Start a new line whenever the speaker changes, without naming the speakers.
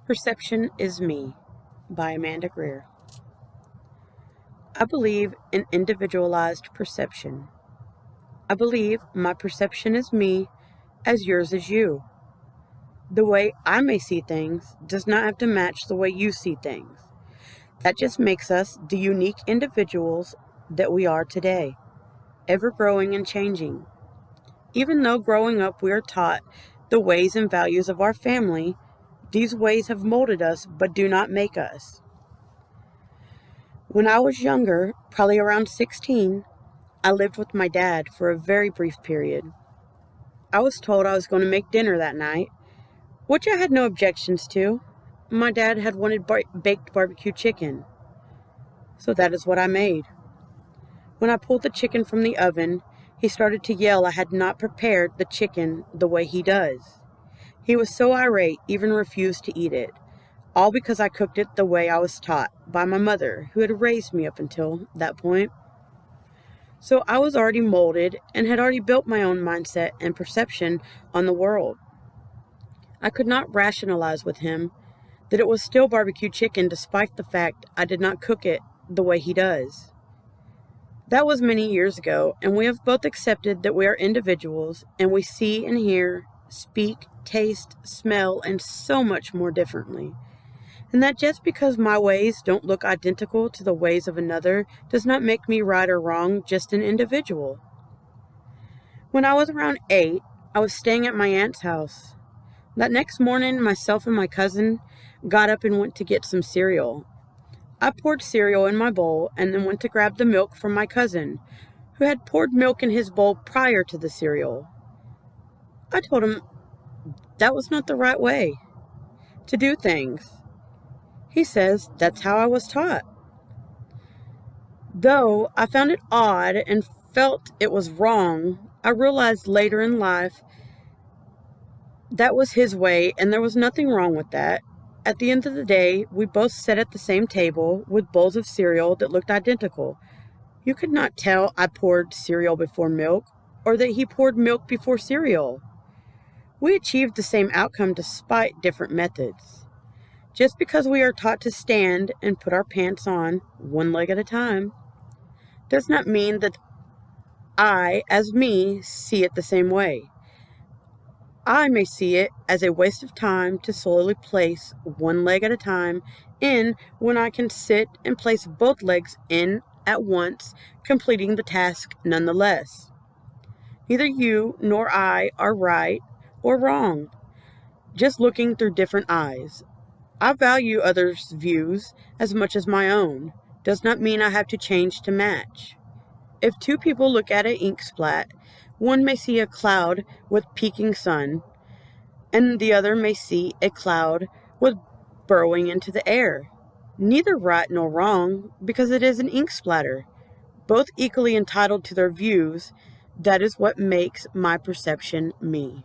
Perception is Me by Amanda Greer. I believe in individualized perception. I believe my perception is me as yours is you. The way I may see things does not have to match the way you see things. That just makes us the unique individuals that we are today, ever growing and changing. Even though growing up we are taught the ways and values of our family, these ways have molded us but do not make us. When I was younger, probably around 16, I lived with my dad for a very brief period. I was told I was going to make dinner that night, which I had no objections to. My dad had wanted baked barbecue chicken, so that is what I made. When I pulled the chicken from the oven, he started to yell I had not prepared the chicken the way he does. He was so irate, even refused to eat it, all because I cooked it the way I was taught by my mother, who had raised me up until that point. So I was already molded and had already built my own mindset and perception on the world. I could not rationalize with him that it was still barbecue chicken despite the fact I did not cook it the way he does. That was many years ago, and we have both accepted that we are individuals and we see and hear, speak, taste, smell, and so much more differently. And that just because my ways don't look identical to the ways of another does not make me right or wrong, just an individual. When I was around 8, I was staying at my aunt's house. That next morning, myself and my cousin got up and went to get some cereal. I poured cereal in my bowl and then went to grab the milk from my cousin, who had poured milk in his bowl prior to the cereal. I told him that was not the right way to do things. He says that's how I was taught. Though I found it odd and felt it was wrong, I realized later in life that was his way and there was nothing wrong with that. At the end of the day, we both sat at the same table with bowls of cereal that looked identical. You could not tell I poured cereal before milk or that he poured milk before cereal. We achieved the same outcome despite different methods. Just because we are taught to stand and put our pants on one leg at a time does not mean that I, as me, see it the same way. I may see it as a waste of time to slowly place one leg at a time in when I can sit and place both legs in at once, completing the task nonetheless. Neither you nor I are right or wrong, just looking through different eyes. I value others' views as much as my own. Does not mean I have to change to match. If two people look at an ink splat, one may see a cloud with peeking sun, and the other may see a cloud with burrowing into the air. Neither right nor wrong, because it is an ink splatter. Both equally entitled to their views. That is what makes my perception me.